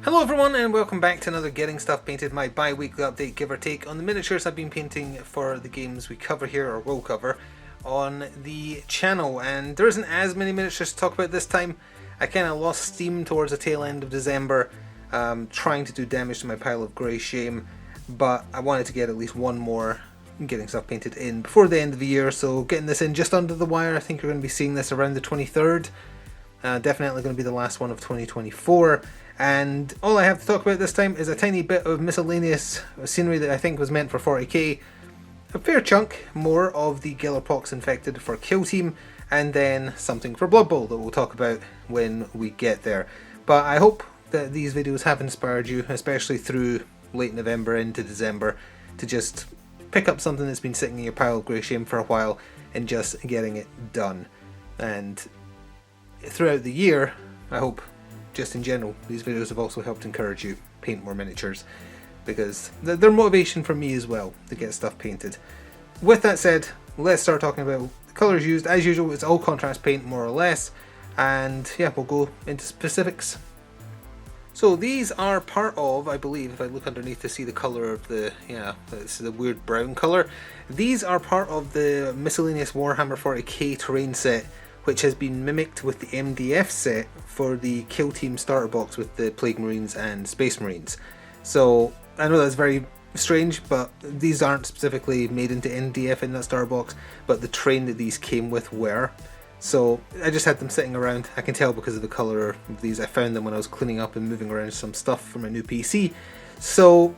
Hello everyone and welcome back to another Getting Stuff Painted, my bi-weekly update give or take on the miniatures I've been painting for the games we cover here, or will cover, on the channel. And there isn't as many miniatures to talk about this time. I kind of lost steam towards the tail end of December, trying to do damage to my pile of grey shame, but I wanted to get at least one more Getting Stuff Painted in before the end of the year, so getting this in just under the wire. I think you're going to be seeing this around the 23rd. Definitely going to be the last one of 2024. And all I have to talk about this time is a tiny bit of miscellaneous scenery that I think was meant for 40k, a fair chunk more of the Gellerpox infected for Kill Team, and then something for Blood Bowl that we'll talk about when we get there. But I hope that these videos have inspired you, especially through late November into December, to just pick up something that's been sitting in your pile of grey shame for a while and just getting it done. And throughout the year, I hope, just in general, these videos have also helped encourage you paint more miniatures, because they're motivation for me as well to get stuff painted. With that said, let's start talking about the colours used. As usual, it's all contrast paint more or less, and yeah, we'll go into specifics. So these are part of, I believe, if I look underneath to see the colour of the, it's the weird brown colour. These are part of the miscellaneous Warhammer 40k terrain set, which has been mimicked with the MDF set for the Kill Team starter box with the Plague Marines and Space Marines. So I know that's very strange, but these aren't specifically made into MDF in that starter box, but the terrain that these came with were. So I just had them sitting around. I can tell because of the colour of these. I found them when I was cleaning up and moving around some stuff for my new PC. So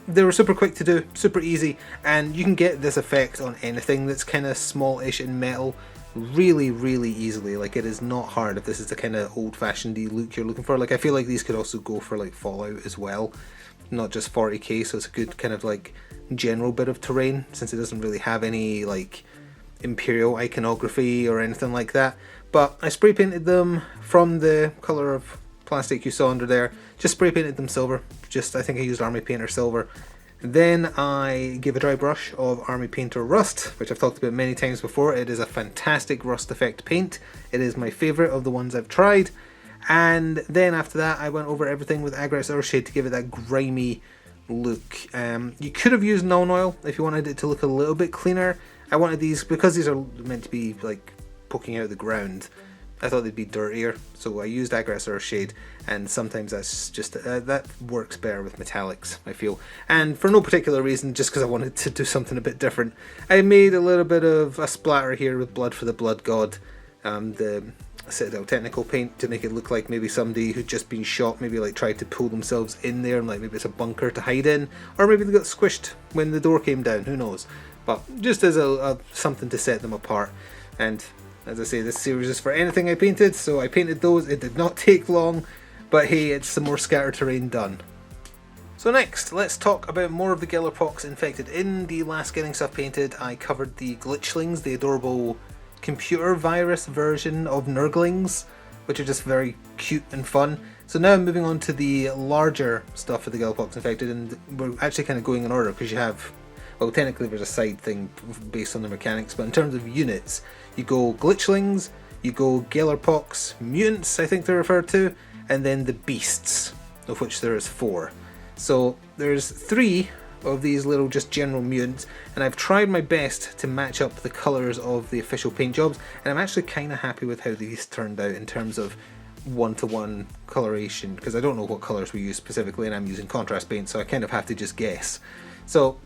they were super quick to do, super easy, and you can get this effect on anything that's kind of small-ish in metal really easily. Like, it is not hard if this is the kind of old-fashioned-y look you're looking for. Like, I feel like these could also go for like Fallout as well, not just 40k, so it's a good kind of like general bit of terrain, since it doesn't really have any like imperial iconography or anything like that. But I spray painted them from the colour of plastic you saw under there, just spray painted them silver. I think I used Army Painter Silver. Then I give a dry brush of Army Painter Rust, which I've talked about many times before. It is a fantastic rust effect paint. It is my favourite of the ones I've tried. And then after that I went over everything with Agrax Earthshade to give it that grimy look. You could have used Nuln Oil if you wanted it to look a little bit cleaner. I wanted these, because these are meant to be like poking out of the ground, I thought they'd be dirtier, so I used Agrax Earthshade, and sometimes that's just, that works better with metallics, I feel. And for no particular reason, just because I wanted to do something a bit different, I made a little bit of a splatter here with Blood for the Blood God, the Citadel Technical paint, to make it look like maybe somebody who'd just been shot, maybe like tried to pull themselves in there, and like maybe it's a bunker to hide in, or maybe they got squished when the door came down, who knows. But just as a something to set them apart. And as I say, this series is for anything I painted, so I painted those. It did not take long, but hey, it's some more scatter terrain done. So next, let's talk about more of the Gellerpox infected. In the last Getting Stuff Painted, I covered the Glitchlings, the adorable computer virus version of Nurglings, which are just very cute and fun. So now I'm moving on to the larger stuff for the Gellerpox infected, and we're actually kind of going in order, because you have, well, technically there's a side thing based on the mechanics, but in terms of units, you go Glitchlings, you go Gellerpox Mutants, I think they're referred to, and then the Beasts, of which there is 4. So there's 3 of these little just general mutants, and I've tried my best to match up the colours of the official paint jobs, and I'm actually kind of happy with how these turned out in terms of one-to-one coloration, because I don't know what colours we use specifically, and I'm using contrast paint, so I kind of have to just guess. So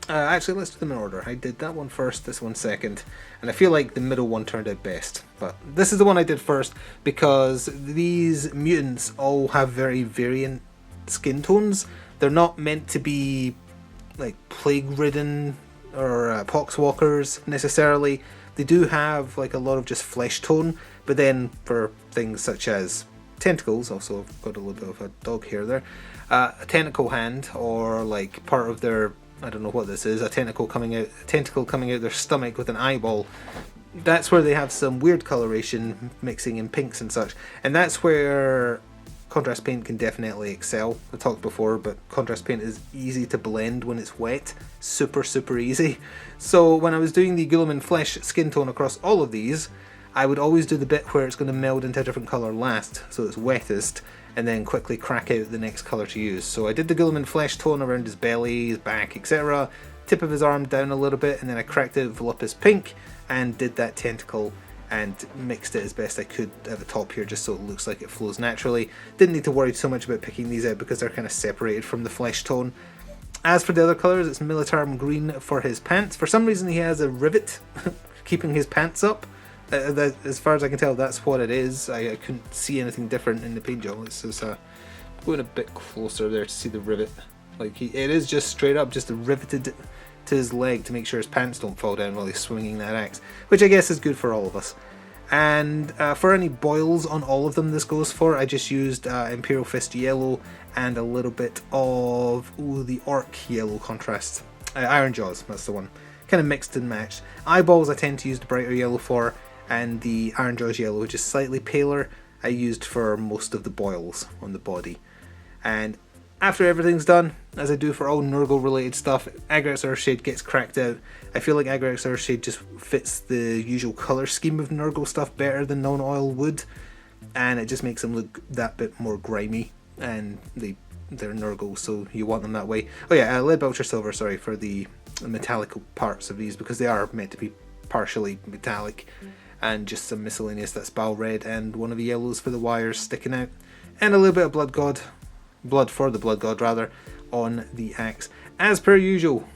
actually, let's do them in order. I did that one first, this one second, and I feel like the middle one turned out best. But this is the one I did first, because these mutants all have very variant skin tones. They're not meant to be like plague-ridden or poxwalkers necessarily. They do have like a lot of just flesh tone, but then for things such as tentacles, also I've got a little bit of a dog hair there, a tentacle hand, or like part of their, I don't know what this is, a tentacle coming out their stomach with an eyeball. That's where they have some weird coloration mixing in pinks and such, and that's where contrast paint can definitely excel. I talked before, but contrast paint is easy to blend when it's wet, super easy. So when I was doing the Guilliman Flesh skin tone across all of these, I would always do the bit where it's going to meld into a different colour last, so it's wettest, and then quickly crack out the next colour to use. So I did the Guilliman flesh tone around his belly, his back, etc. Tip of his arm down a little bit, and then I cracked out Volupus pink and did that tentacle and mixed it as best I could at the top here, just so it looks like it flows naturally. Didn't need to worry so much about picking these out because they're kind of separated from the flesh tone. As for the other colours, it's Militarum green for his pants. For some reason he has a rivet keeping his pants up. As far as I can tell, that's what it is. I couldn't see anything different in the paint job. It's just going a bit closer there to see the rivet. Like it is just straight up, just riveted to his leg to make sure his pants don't fall down while he's swinging that axe, which I guess is good for all of us. And for any boils on all of them this goes for, I just used Imperial Fist yellow and a little bit of the Orc yellow contrast. Iron Jaws, that's the one. Kind of mixed and matched. Eyeballs I tend to use the brighter yellow for, and the Iron Jaws yellow, which is slightly paler, I used for most of the boils on the body. And after everything's done, as I do for all Nurgle related stuff, Agrax Earthshade gets cracked out. I feel like Agrax Earthshade just fits the usual colour scheme of Nurgle stuff better than non-oil would, and it just makes them look that bit more grimy, and they're Nurgle, so you want them that way. Oh yeah, Lead Belcher Silver, sorry, for the metallic parts of these, because they are meant to be partially metallic, and just some miscellaneous, that's Bal Red, and one of the yellows for the wires sticking out, and a little bit of Blood for the Blood God rather, on the axe. As per usual,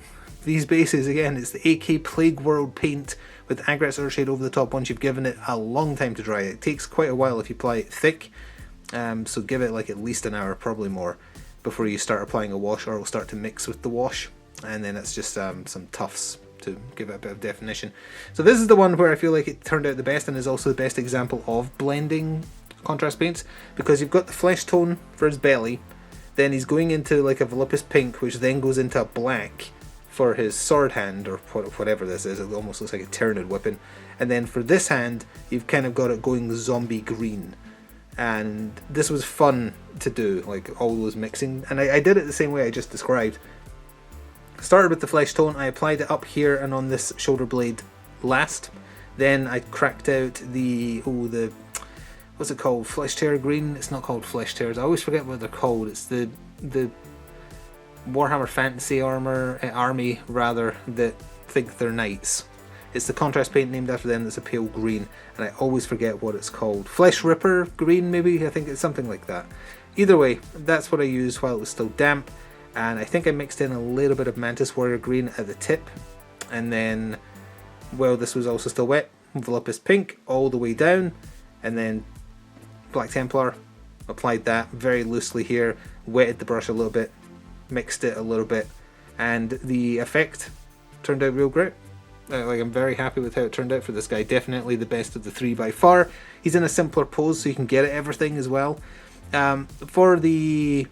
these bases, again, it's the AK Plague World paint with Agrax Earthshade over the top once you've given it a long time to dry. It takes quite a while if you apply it thick, so give it like at least an hour, probably more, before you start applying a wash, or it will start to mix with the wash, and then it's just some tufts to give it a bit of definition. So this is the one where I feel like it turned out the best, and is also the best example of blending contrast paints, because you've got the flesh tone for his belly, then he's going into like a Volupus pink, which then goes into a black for his sword hand, or whatever this is. It almost looks like a Tyranid weapon. And then for this hand, you've kind of got it going zombie green. And this was fun to do, like all those mixing. And I did it the same way I just described. Started with the flesh tone, I applied it up here and on this shoulder blade last. Then I cracked out the what's it called? Flesh Tear green? It's not called Flesh Tears. I always forget what they're called. It's the Warhammer Fantasy army rather, that think they're knights. It's the contrast paint named after them that's a pale green, and I always forget what it's called. Flesh Ripper green, maybe? I think it's something like that. Either way, that's what I used while it was still damp, and I think I mixed in a little bit of Mantis Warrior green at the tip, and then, well, this was also still wet, Volupus pink all the way down, and then Black Templar, applied that very loosely here, wetted the brush a little bit, mixed it a little bit, and the effect turned out real great. Like, I'm very happy with how it turned out for this guy. Definitely the best of the three by far. He's in a simpler pose, so you can get at everything as well. For the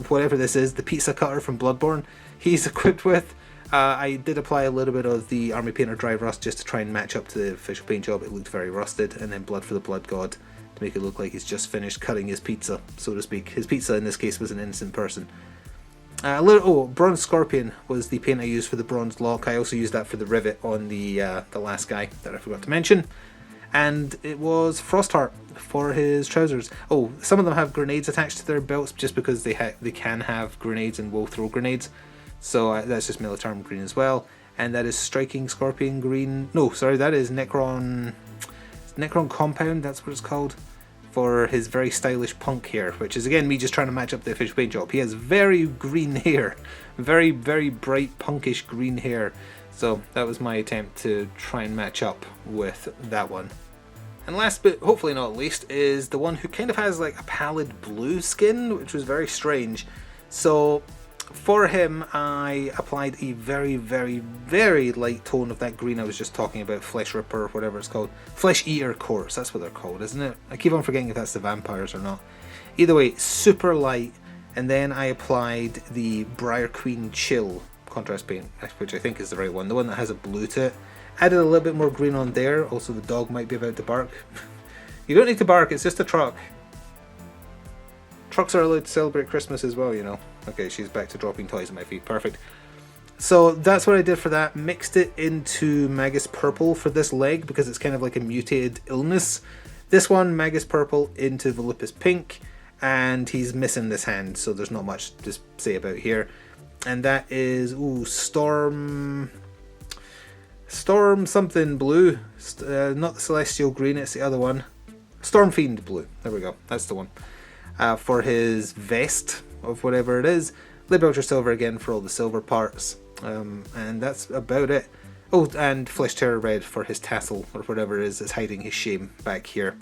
whatever this is, the pizza cutter from Bloodborne, he's equipped with. I did apply a little bit of the Army Painter Dry Rust just to try and match up to the official paint job. It looked very rusted, and then Blood for the Blood God to make it look like he's just finished cutting his pizza, so to speak. His pizza in this case was an innocent person. Bronze Scorpion was the paint I used for the bronze lock. I also used that for the rivet on the last guy that I forgot to mention. And it was Frostheart for his trousers. Oh, some of them have grenades attached to their belts just because they can have grenades and will throw grenades. So that's just Militarum green as well. And that is Striking Scorpion green. No, sorry, that is Necron Compound, that's what it's called, for his very stylish punk hair, which is again me just trying to match up the official paint job. He has very green hair, very, very bright punkish green hair. So that was my attempt to try and match up with that one. And last but hopefully not least is the one who kind of has like a pallid blue skin, which was very strange. So for him, I applied a very, very, very light tone of that green I was just talking about, Flesh Ripper, whatever it's called. Flesh Eater Quartz, that's what they're called, isn't it? I keep on forgetting if that's the vampires or not. Either way, super light. And then I applied the Briar Queen Chill contrast paint, which I think is the right one, the one that has a blue to it. Added a little bit more green on there. Also, the dog might be about to bark. You don't need to bark, it's just a truck. Trucks are allowed to celebrate Christmas as well, you know. Okay, she's back to dropping toys at my feet. Perfect. So that's what I did for that. Mixed it into Magus Purple for this leg because it's kind of like a mutated illness. This one, Magus Purple into Volupus Pink, and he's missing this hand, so there's not much to say about here. And that is, Storm something blue. Not the Celestial Green, it's the other one. Storm Fiend blue. There we go, that's the one. For his vest of whatever it is. Libelcher Silver again for all the silver parts. And that's about it. Oh, and Flesh Terror Red for his tassel, or whatever it is that's hiding his shame back here.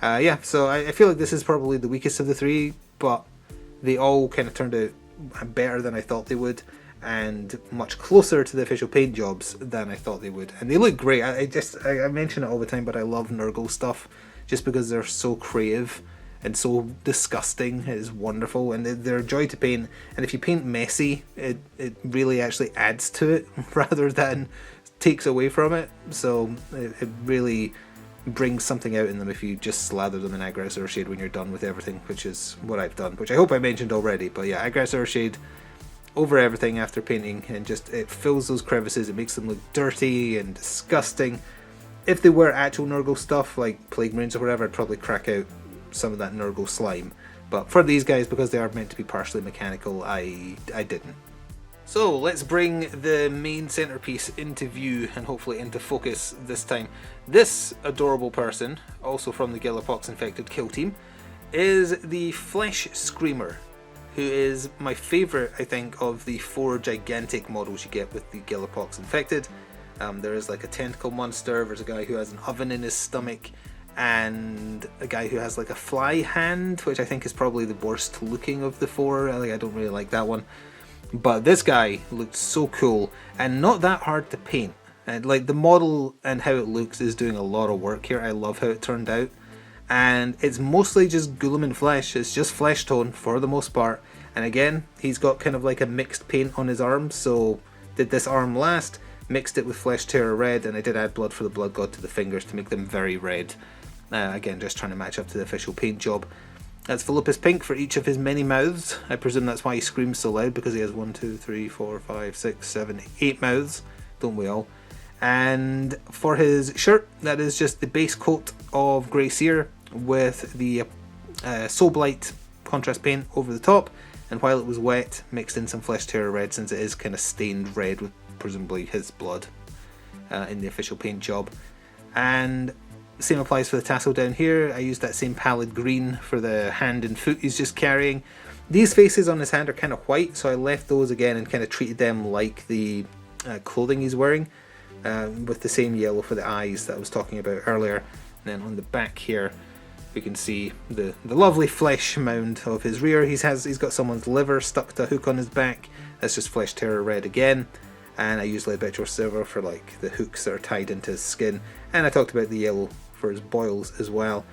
Yeah, so I feel like this is probably the weakest of the three, but they all kind of turned out better than I thought they would, and much closer to the official paint jobs than I thought they would. And they look great. I mention it all the time, but I love Nurgle stuff just because they're so creative and so disgusting. It is wonderful, and they're a joy to paint. And if you paint messy, it really actually adds to it rather than takes away from it. So it really brings something out in them if you just slather them in Aggress Earthshade when you're done with everything, which is what I've done, which I hope I mentioned already. But yeah, Aggress Earthshade over everything after painting, and just it fills those crevices, it makes them look dirty and disgusting. If they were actual Nurgle stuff like Plague Marines or whatever, I'd probably crack out some of that Nurgle slime, but for these guys, because they are meant to be partially mechanical, I didn't. So let's bring the main centerpiece into view and hopefully into focus this time. This adorable person, also from the Gillipox Infected kill team, is the Flesh Screamer, who is my favourite, I think, of the 4 gigantic models you get with the Gillipox Infected. There is like a tentacle monster, there's a guy who has an oven in his stomach, and a guy who has like a fly hand, which I think is probably the worst looking of the 4. I don't really like that one. But this guy looked so cool and not that hard to paint. And like the model and how it looks is doing a lot of work here. I love how it turned out. And it's mostly just Guilliman flesh. It's just flesh tone for the most part. And again, he's got kind of like a mixed paint on his arms. So did this arm last, mixed it with Flesh Terror Red, and I did add Blood for the Blood God to the fingers to make them very red. Again, just trying to match up to the official paint job. That's Volupus Pink for each of his many mouths. I presume that's why he screams so loud, because he has 1, 2, 3, 4, 5, 6, 7, 8 mouths. Don't we all? And for his shirt, that is just the base coat of Grey Seer with the Soul Blight contrast paint over the top. And while it was wet, mixed in some Flesh Terror Red, since it is kind of stained red with presumably his blood in the official paint job. And same applies for the tassel down here. I used that same pallid green for the hand and foot he's just carrying. These faces on his hand are kind of white, so I left those again and kind of treated them like the clothing he's wearing, with the same yellow for the eyes that I was talking about earlier. And then on the back here, we can see the lovely flesh mound of his rear. He's got someone's liver stuck to a hook on his back. That's just Flesh Terror Red again. And I used Libetro Silver for like the hooks that are tied into his skin. And I talked about the yellow for his boils as well.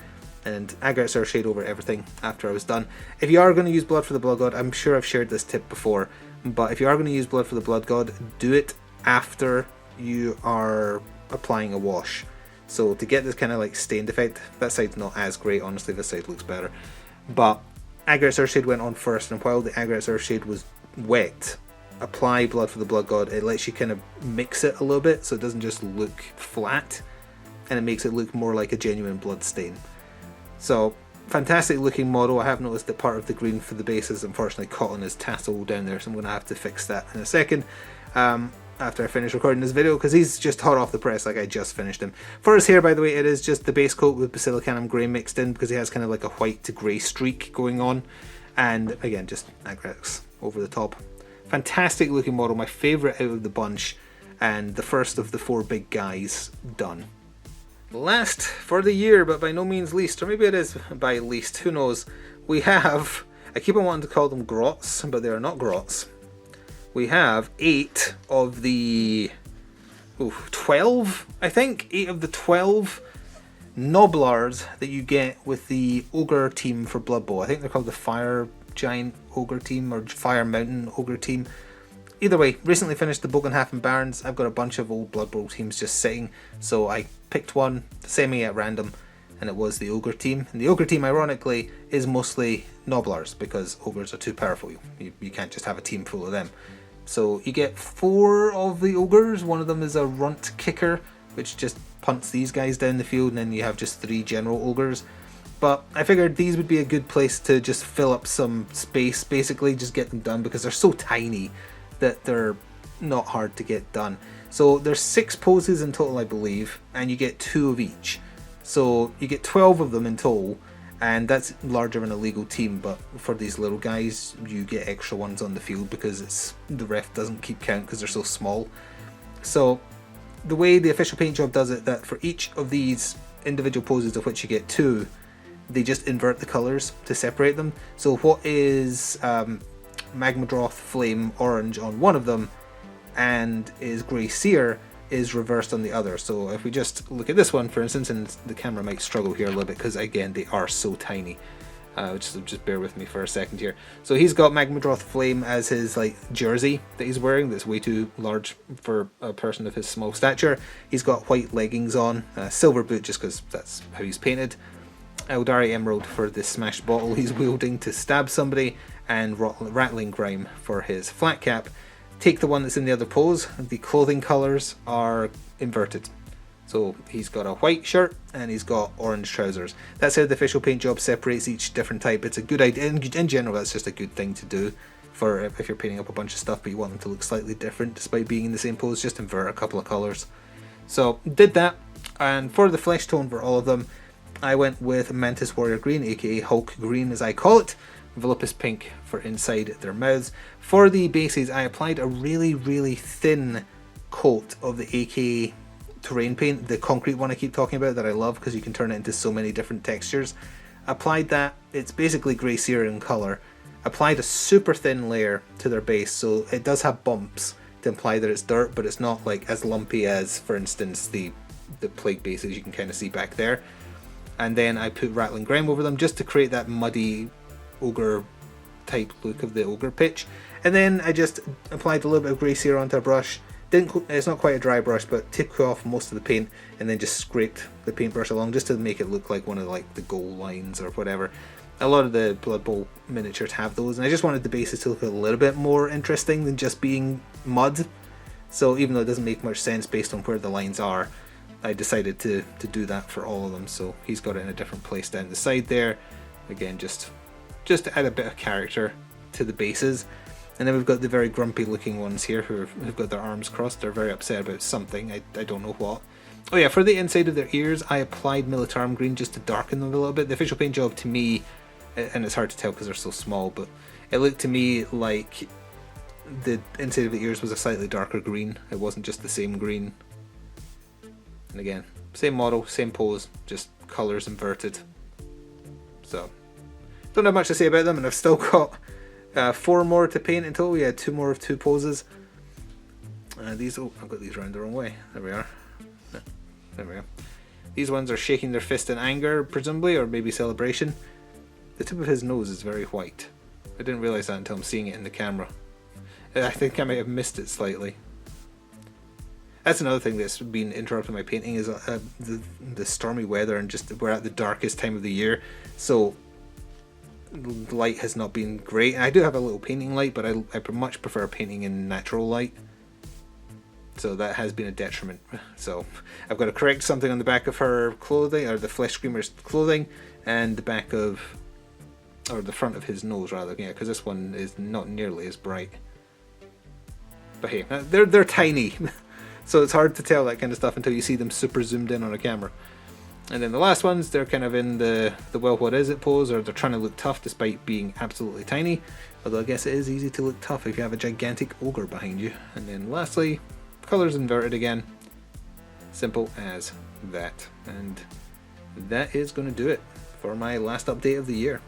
And Aggress Earthshade over everything after I was done. If you are going to use Blood for the Blood God, I'm sure I've shared this tip before, but if you are going to use Blood for the Blood God, do it after you are applying a wash. So to get this kind of like stained effect, that side's not as great, honestly, this side looks better. But Aggress Earthshade went on first, and while the Aggress Earthshade was wet, apply Blood for the Blood God. It lets you kind of mix it a little bit so it doesn't just look flat, and it makes it look more like a genuine blood stain. So fantastic looking model. I have noticed that part of the green for the base is unfortunately caught on his tassel down there, so I'm going to have to fix that in a second after I finish recording this video, because he's just hot off the press, like I just finished him. For his hair, by the way, it is just the base coat with Basilicanum Grey mixed in, because he has kind of like a white to grey streak going on, and again just Aggress over the top. Fantastic looking model, my favourite out of the bunch, and the first of the 4 big guys done. Last for the year, but by no means least, or maybe it is by least, who knows, we have, I keep on wanting to call them grots, but they are not grots. We have 8 of the 12, I think, 8 of the 12 Gnoblars that you get with the Ogre team for Blood Bowl. I think they're called the Fire Giant Ogre team or Fire Mountain Ogre team. Either way, recently finished the Bogenhafen Barons. I've got a bunch of old Blood Bowl teams just sitting, so I picked one semi at random, and it was the Ogre team. And the Ogre team, ironically, is mostly Gnoblars, because Ogres are too powerful. You can't just have a team full of them. So you get 4 of the ogres. One of them is a runt kicker, which just punts these guys down the field, and then you have just 3 general ogres. But I figured these would be a good place to just fill up some space, basically just get them done, because they're so tiny that they're not hard to get done. So there's 6 poses in total, I believe, and you get 2 of each. So you get 12 of them in total, and that's larger than a legal team, but for these little guys you get extra ones on the field because the ref doesn't keep count because they're so small. So the way the official paint job does it, that for each of these individual poses, of which you get 2, they just invert the colours to separate them. So what is Magmadroth Flame orange on one of them and is Grey Seer is reversed on the other. So if we just look at this one, for instance, and the camera might struggle here a little bit because again they are so tiny. Just bear with me for a second here. So he's got Magmadroth Flame as his like jersey that he's wearing. That's way too large for a person of his small stature. He's got white leggings on, silver boot just because that's how he's painted. Eldari Emerald for the smashed bottle he's wielding to stab somebody, and Rattling Grime for his flat cap. Take the one that's in the other pose. The clothing colours are inverted. So he's got a white shirt and he's got orange trousers. That's how the official paint job separates each different type. It's a good idea. In general, that's just a good thing to do for if you're painting up a bunch of stuff but you want them to look slightly different despite being in the same pose. Just invert a couple of colours. So did that, and for the flesh tone for all of them, I went with Mantis Warrior Green, aka Hulk Green as I call it. Volupus Pink for inside their mouths. For the bases, I applied a really thin coat of the AK terrain paint, the concrete one I keep talking about that I love because you can turn it into so many different textures. Applied that, it's basically Grey Seer in colour. Applied a super thin layer to their base, so it does have bumps to imply that it's dirt, but it's not like as lumpy as, for instance, the plague bases you can kind of see back there. And then I put Rattling Grime over them just to create that muddy ogre type look of the ogre pitch. And then I just applied a little bit of Grey Seer onto a brush. It's not quite a dry brush, but took off most of the paint and then just scraped the paintbrush along just to make it look like one of like the goal lines or whatever. A lot of the Blood Bowl miniatures have those, and I just wanted the bases to look a little bit more interesting than just being mud. So even though it doesn't make much sense based on where the lines are, I decided to do that for all of them. So he's got it in a different place down the side there. Again, just to add a bit of character to the bases. And then we've got the very grumpy looking ones here who've got their arms crossed. They're very upset about something. I don't know what. Oh yeah, for the inside of their ears, I applied Militarum Green just to darken them a little bit. The official paint job to me, and it's hard to tell because they're so small, but it looked to me like the inside of the ears was a slightly darker green. It wasn't just the same green. And again, same model, same pose, just colours inverted. So, don't have much to say about them, and I've still got 4 more to paint in total. We had 2 more of 2 poses. These, oh, I've got these around the wrong way. There we are. There we go. These ones are shaking their fist in anger, presumably, or maybe celebration. The tip of his nose is very white. I didn't realise that until I'm seeing it in the camera. I think I might have missed it slightly. That's another thing that's been interrupting my painting is the stormy weather, and just we're at the darkest time of the year, so the light has not been great. I do have a little painting light, but I much prefer painting in natural light. So that has been a detriment. So I've got to correct something on the back of her clothing, or the Flesh Screamer's clothing, and the back of, or the front of his nose rather, yeah, because this one is not nearly as bright. But hey, they're tiny, so it's hard to tell that kind of stuff until you see them super zoomed in on a camera. And then the last ones, they're kind of in the well, what is it pose, or they're trying to look tough despite being absolutely tiny. Although I guess it is easy to look tough if you have a gigantic ogre behind you. And then lastly, colors inverted again. Simple as that. And that is going to do it for my last update of the year.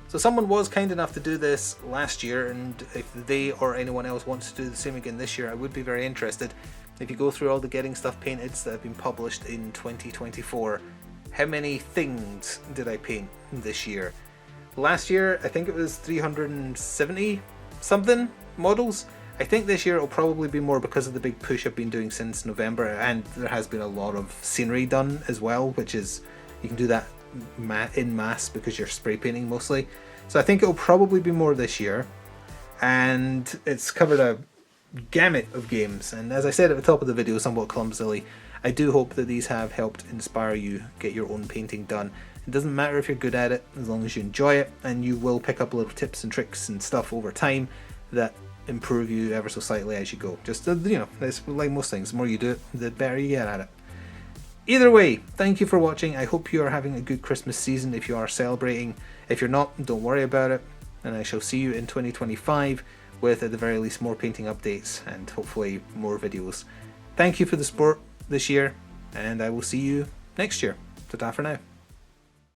So someone was kind enough to do this last year, and if they or anyone else wants to do the same again this year, I would be very interested. If you go through all the Getting Stuff Painted that have been published in 2024, how many things did I paint this year? Last year, I think it was 370 something models. I think this year it'll probably be more because of the big push I've been doing since November, and there has been a lot of scenery done as well, which is, you can do that in mass because you're spray painting mostly. So I think it'll probably be more this year, and it's covered gamut of games. And as I said at the top of the video somewhat clumsily, I do hope that these have helped inspire you get your own painting done. It doesn't matter if you're good at it, as long as you enjoy it, and you will pick up little tips and tricks and stuff over time that improve you ever so slightly as you go. Just, it's like most things, the more you do it, the better you get at it. Either way, thank you for watching. I hope you are having a good Christmas season if you are celebrating. If you're not, don't worry about it, and I shall see you in 2025 with, at the very least, more painting updates and hopefully more videos. Thank you for the support this year, and I will see you next year. Ta-ta for now.